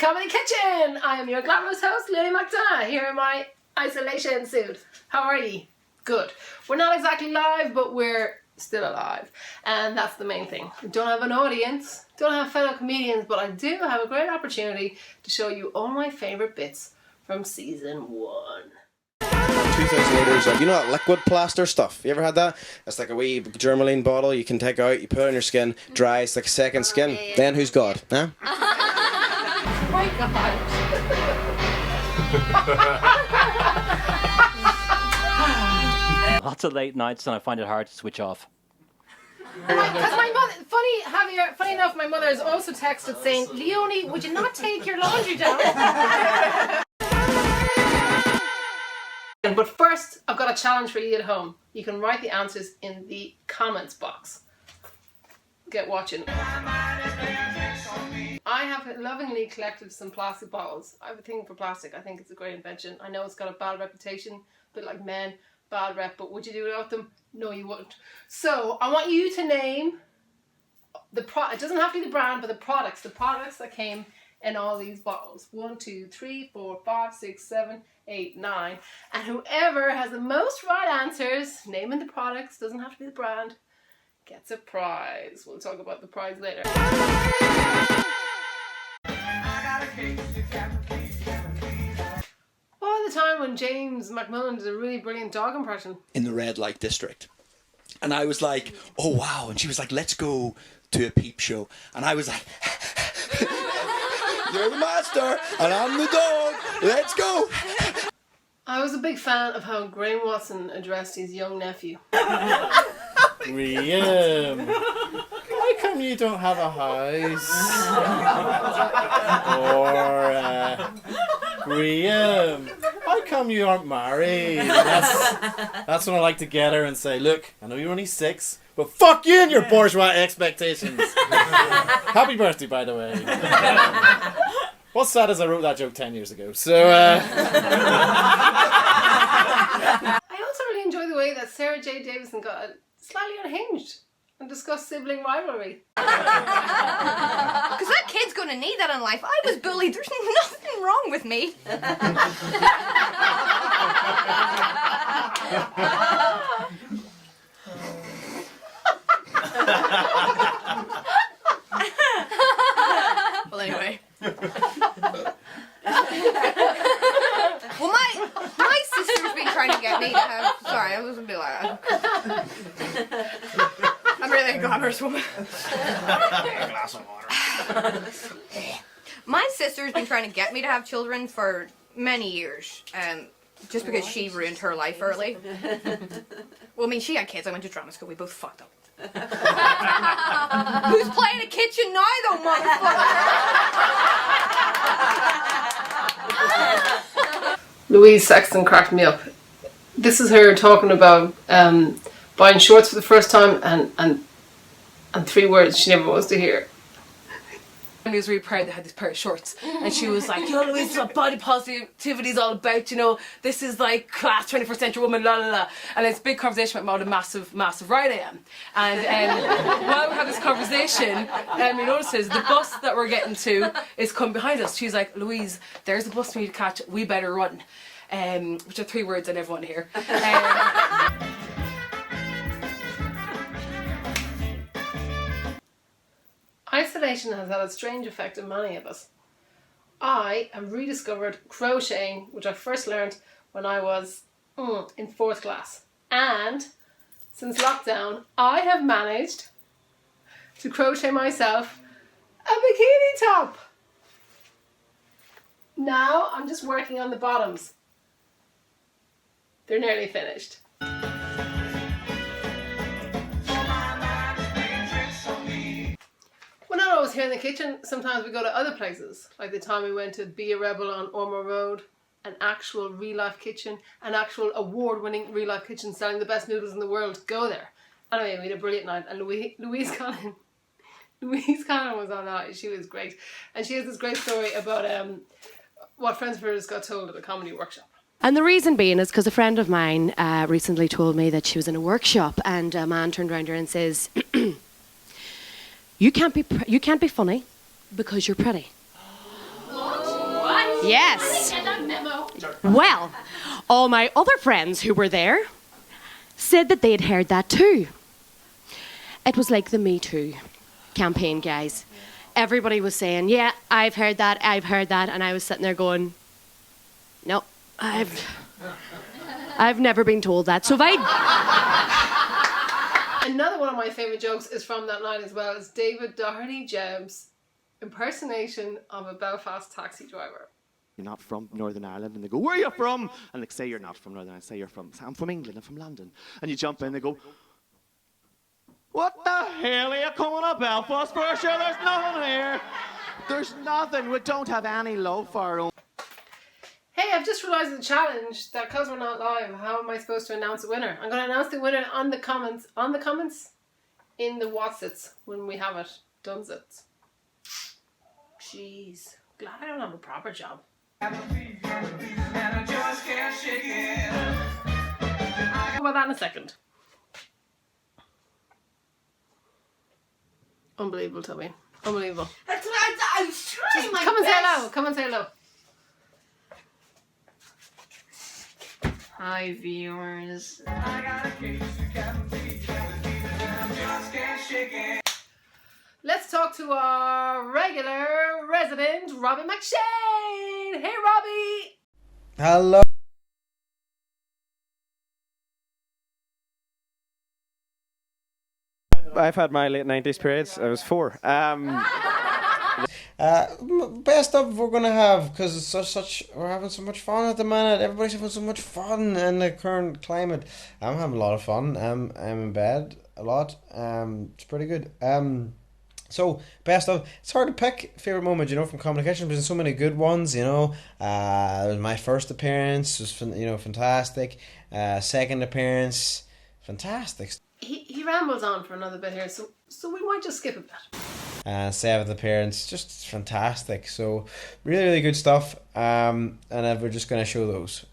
Comedy Kitchen! I am your glamorous host, Lily McDonough, here in my isolation suit. How are you? Good. We're not exactly live, but we're still alive. And that's the main thing. We don't have an audience, don't have fellow comedians, but I do have a great opportunity to show you all my favourite bits from season 1. 2,000 litres of, you know that liquid plaster stuff? You ever had that? It's like a wee Germaline bottle you can take out, you put it on your skin, dry, it's like a second skin. Yeah. Then who's God? Huh? Oh my God. Lots of late nights and I find it hard to switch off. Because my mother, funny enough, my mother has also texted saying, Leonie, would you not take your laundry down? But first, I've got a challenge for you at home. You can write the answers in the comments box. Get watching. I have lovingly collected some plastic bottles. I have a thing for plastic. I think it's a great invention. I know it's got a bad reputation, a bit like men, bad rep, but would you do it without them? No, you wouldn't. So I want you to name the it doesn't have to be the brand, but the products that came in all these bottles. 1, 2, 3, 4, 5, 6, 7, 8, 9. And whoever has the most right answers, naming the products, doesn't have to be the brand, gets a prize. We'll talk about the prize later. All the time when James McMillan does a really brilliant dog impression. In the red light district. And I was like, oh wow. And she was like, let's go to a peep show. And I was like, you're the master and I'm the dog. Let's go. I was a big fan of how Graham Watson addressed his young nephew. Graham, why come you don't have a house? Or, Graham, how come you aren't married? That's when I like to get her and say, look, I know you're only 6, but fuck you and your bourgeois expectations. Happy birthday, by the way. What's sad is I wrote that joke 10 years ago, so... I also really enjoy the way that Sarah J. Davison got slightly unhinged and discussed sibling rivalry. Because that kid's gonna need that in life. I was bullied. There's nothing wrong with me. Well, anyway. Well, my sister's been trying to get me to have... Sorry, I was a bit like that. I'm really a glamorous woman. A glass of water. My sister's been trying to get me to have children for many years. Just because she ruined her life early. Well, I mean, she had kids. I went to drama school. We both fucked up. Who's playing a kitchen now, though, motherfucker? Louise Sexton cracked me up. This is her talking about buying shorts for the first time and 3 words she never wants to hear. I was really proud they had this pair of shorts, and she was like, you know, Louise, what body positivity is all about, you know, this is like class 21st century woman, la la la. And it's a big conversation about what a massive right I am. And while we have this conversation, he notices the bus that we're getting to is coming behind us. She's like, Louise, there's a bus we need to catch, we better run. Which are 3 words I never want to hear. Isolation has had a strange effect on many of us. I have rediscovered crocheting, which I first learned when I was in 4th class. And since lockdown, I have managed to crochet myself a bikini top. Now I'm just working on the bottoms. They're nearly finished. We're not always here in the kitchen. Sometimes we go to other places, like the time we went to Be a Rebel on Ormer Road, an actual real-life kitchen, an actual award-winning real-life kitchen selling the best noodles in the world. Go there. Anyway, we had a brilliant night, and Louise Conlon was on that. She was great. And she has this great story about what friends of hers got told at a comedy workshop. And the reason being is because a friend of mine recently told me that she was in a workshop and a man turned around to her and says, you can't be funny because you're pretty. Yes. Well, all my other friends who were there said that they'd heard that too. It was like the Me Too campaign, guys. Everybody was saying, yeah, I've heard that, and I was sitting there going, no, I've never been told that. So if I... Another one of my favourite jokes is from that night as well. Is David Doherty Jeb's impersonation of a Belfast taxi driver. You're not from Northern Ireland, and they go, where are you from? And they say you're not from Northern Ireland, say you're from, I'm from England, I'm from London. And you jump in, they go, what the hell are you coming to Belfast for? Sure, there's nothing here. There's nothing. We don't have any love for our own. Hey, I've just realised the challenge that because we're not live, how am I supposed to announce a winner? I'm going to announce the winner on the comments, in the Whatsits when we have it. Dunzits. Jeez. Glad I don't have a proper job. How about that in a second? Unbelievable, Toby. Unbelievable. That's what I was trying my Come and say best. hello. Come and say hello. Hi, viewers. Let's talk to our regular resident, Robbie McShane. Hey, Robbie. Hello. I've had my late 90s periods. I was 4. Best of we're gonna have, because it's such we're having so much fun at the minute. Everybody's having so much fun in the current climate. I'm having a lot of fun. I'm in bed a lot. It's pretty good. So best of, it's hard to pick favorite moment, from Comedy Kitchen. There's so many good ones, It was my first appearance, was fantastic. Second appearance, fantastic. He rambles on for another bit here, so we might just skip a bit. Seventh appearance, just fantastic. So really, really good stuff. And we're just going to show those.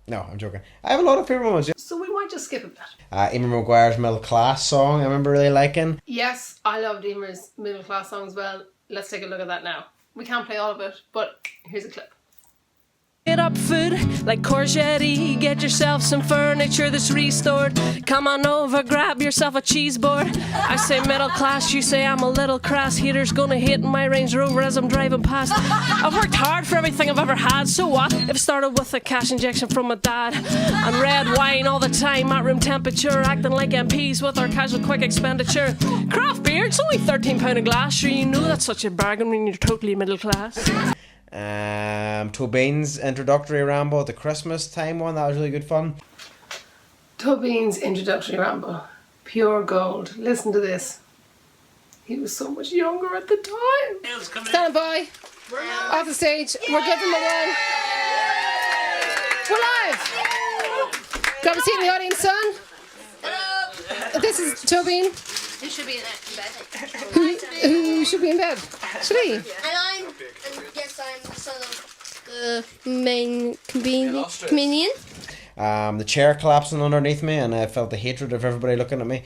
No, I'm joking. I have a lot of favorite moments. So we might just skip a bit. Emer Maguire's Middle Class song, I remember really liking. Yes, I loved Emer's Middle Class song as well. Let's take a look at that now. We can't play all of it, but here's a clip. Get up food like courgette, get yourself some furniture that's restored. Come on over, grab yourself a cheese board. I say middle class, you say I'm a little crass. Heater's gonna hit my Range Rover as I'm driving past. I've worked hard for everything I've ever had, so what? If it started with a cash injection from my dad and red wine all the time at room temperature, acting like MPs with our casual quick expenditure. Craft beer, it's only £13 a glass. Sure, you know that's such a bargain when you're totally middle class. Tobin's introductory ramble at the Christmas time one, that was really good fun. Tobin's introductory ramble. Pure gold. Listen to this. He was so much younger at the time. Stand by. Off the stage. We're giving him a one. We're live. Grab a seat in the audience, son. Hello. This is Tobin. Who should be in bed? Who should be in bed? Should he? And I'm the son of the main comedian. The chair collapsing underneath me, and I felt the hatred of everybody looking at me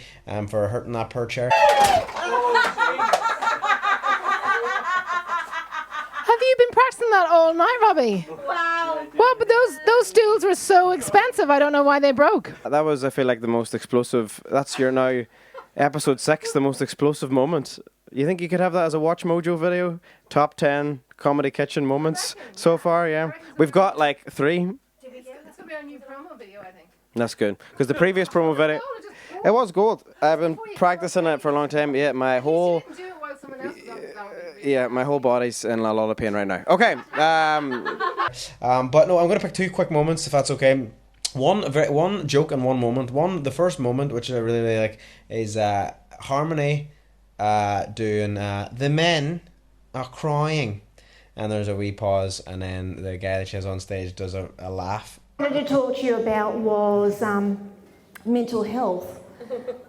for hurting that poor chair. Have you been practicing that all night, Robbie? Wow. Well, but those stools were so expensive. I don't know why they broke. That was, I feel like, the most explosive. That's your now episode 6, the most explosive moment. You think you could have that as a Watch Mojo video? Top 10 Comedy Kitchen moments so far, yeah. We've got like 3. It's going to be our new promo video, I think. That's good. Because the previous promo video, it was gold. I've been practicing it for a long time. Yeah, my whole... Do it while someone else is on the balcony. Yeah, my whole body's in a lot of pain right now. Okay. But no, I'm going to pick 2 quick moments, if that's okay. One joke and one moment. The first moment, which I really, really like, is Harmony doing The Men Are Crying. And there's a wee pause, and then the guy that she has on stage does a laugh. What I wanted to talk to you about was mental health,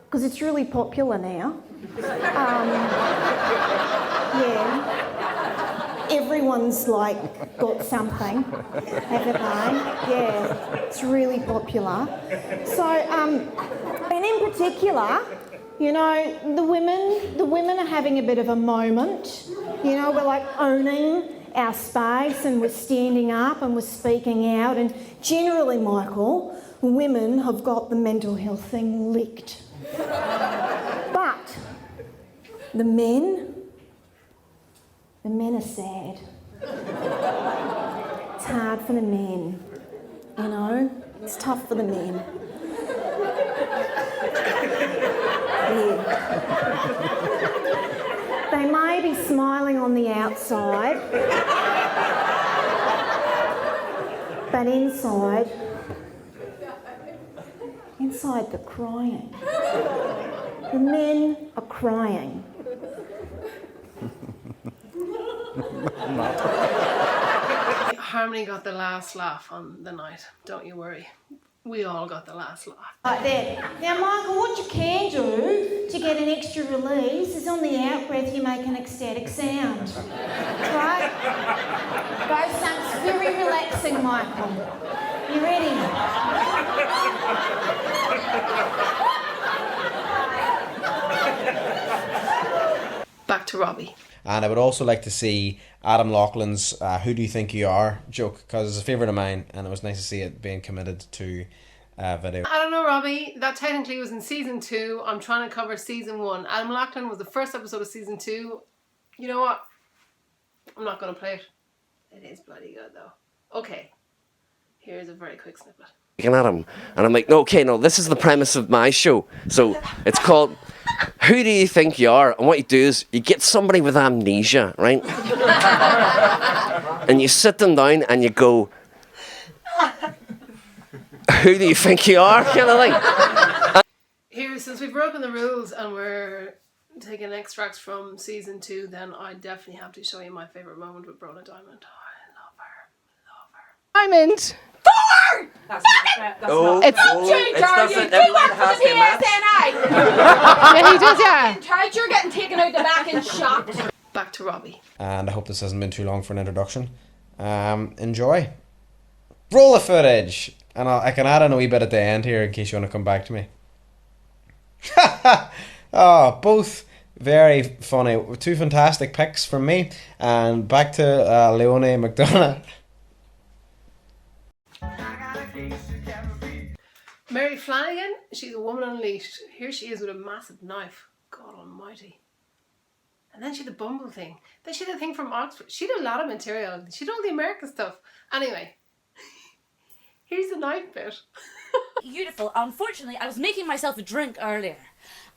because it's really popular now. Yeah, everyone's like got something, haven't they? Yeah, it's really popular. So, and in particular, the women are having a bit of a moment. We're like owning our space and we're standing up and we're speaking out. And generally, Michael, women have got the mental health thing licked. But the men are sad. It's hard for the men, you know? It's tough for the men. Yeah. They may be smiling on the outside, but inside they're crying. The men are crying. Harmony got the last laugh on the night. Don't you worry. We all got the last laugh. Like that. Now, Michael, what you can do to get an extra release is on the out-breath you make an ecstatic sound. Right? Those sounds very relaxing, Michael. You ready? Back to Robbie. And I would also like to see Adam Laughlin's Who Do You Think You Are joke, because it's a favourite of mine and it was nice to see it being committed to video. I don't know, Robbie. That technically was in season 2. I'm trying to cover season 1. Adam Laughlin was the first episode of season 2. You know what? I'm not going to play it. It is bloody good though. Okay. Here's a very quick snippet. Looking at him, and I'm like, no, okay, no, this is the premise of my show. So it's called Who Do You Think You Are? And what you do is you get somebody with amnesia, right? And you sit them down and you go, who do you think you are? Kind of thing. Here, since we've broken the rules and we're taking extracts from season 2, then I definitely have to show you my favourite moment with Brona Diamond. Oh, I love her. Diamond. Forward! That's Oh, not. It's oh, you, it's Charlie. doesn't- You work for the PSNI. Yeah, he does, yeah. In charge, you're getting taken out the back and shot. Back to Robbie. And I hope this hasn't been too long for an introduction. Enjoy. Roll the footage. And I can add in a wee bit at the end here in case you want to come back to me. Oh, both very funny. 2 fantastic picks from me. And back to Leonie McDonough. Mary Flanagan, she's a woman unleashed. Here she is with a massive knife. God almighty. And then she had the Bumble thing. Then she had the thing from Oxford. She did a lot of material. She did all the American stuff. Anyway, here's the knife bit. Beautiful. Unfortunately, I was making myself a drink earlier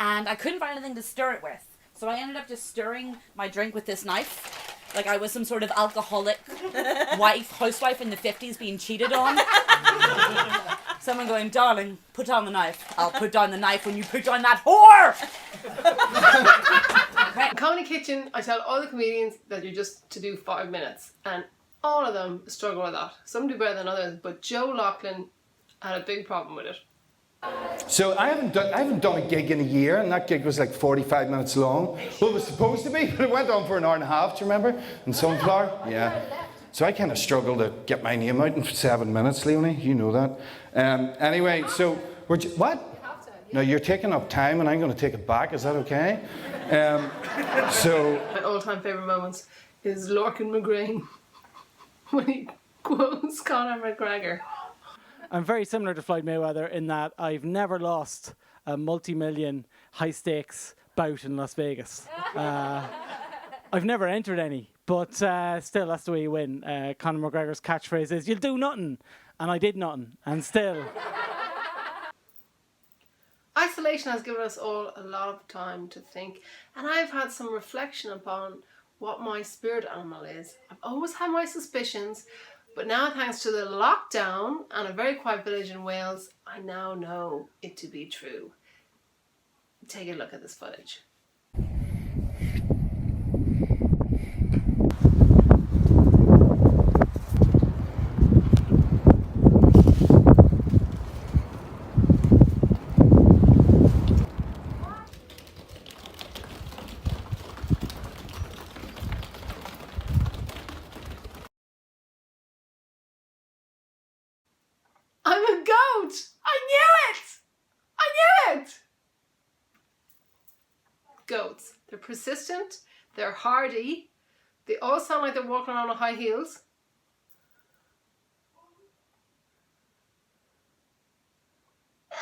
and I couldn't find anything to stir it with. So I ended up just stirring my drink with this knife. Like I was some sort of alcoholic housewife in the 50s being cheated on. Someone going, darling, put down the knife. I'll put down the knife when you put down that whore! In Comedy Kitchen, I tell all the comedians that you're just to do 5 minutes. And all of them struggle with that. Some do better than others. But Joe Loughlin had a big problem with it. So I haven't done a gig in a year, and that gig was like 45 minutes long. Well, it was supposed to be, but it went on for an hour and a half, do you remember? In Sunflower? Yeah. So I kind of struggled to get my name out in 7 minutes, Leonie. You know that. Anyway, so what? No, you're taking up time, and I'm going to take it back. Is that okay? So My all-time favourite moments is Lorcan McGrain when he quotes Conor McGregor. I'm very similar to Floyd Mayweather in that I've never lost a multi-million high-stakes bout in Las Vegas. I've never entered any, but still, that's the way you win. Conor McGregor's catchphrase is, "You'll do nothing," and I did nothing, and still. Isolation has given us all a lot of time to think, and I've had some reflection upon what my spirit animal is. I've always had my suspicions, but now thanks to the lockdown and a very quiet village in Wales, I now know it to be true. Take a look at this footage. I'm a goat! I knew it! I knew it! Goats. They're persistent, they're hardy, They all sound like they're walking around with high heels.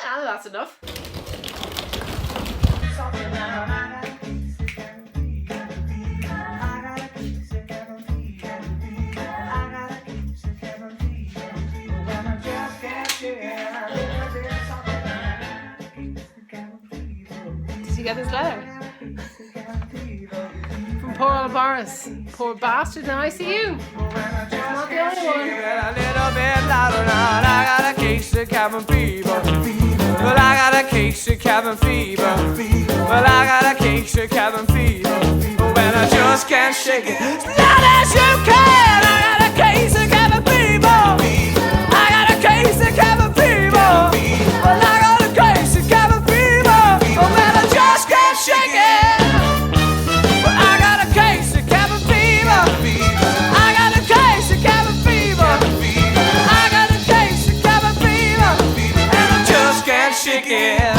Yeah, that's enough. Did you get this letter? From poor old Boris. Poor bastard in ICU. Not the only one. A little bit louder now. I got a case of cabin fever. Well, I got a case of cabin fever. Well, I got a case of cabin fever. Oh, and I just can't shake it. Not as you can. I got a case of cabin fever. I got a case of cabin fever. Well, I got a case of cabin fever. Oh, man, I just can't shake it. Well, I got a case of cabin fever. I got a case of cabin fever. I got a case of cabin fever. And I just can't shake it.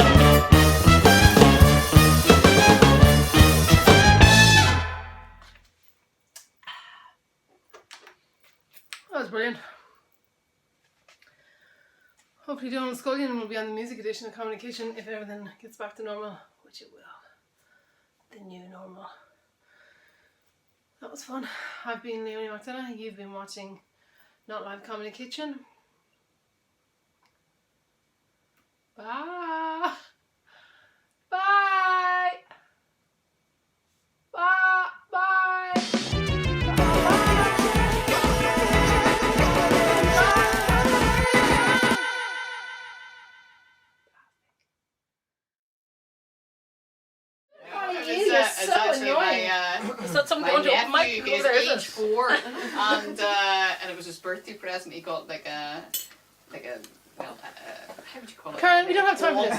That was brilliant. Hopefully Donald Scullion will be on the music edition of Communication if everything gets back to normal, which it will. The new normal. That was fun. I've been Leonie McDonough. You've been watching Not Live Comedy Kitchen. Bye. Bye. Bye. Bye. It's so annoying. Is that something my you want to open mic? nephew is Over there, age is it? 4, and it was his birthday present. He got like a well, how would you call it? Karen, we don't have time for this.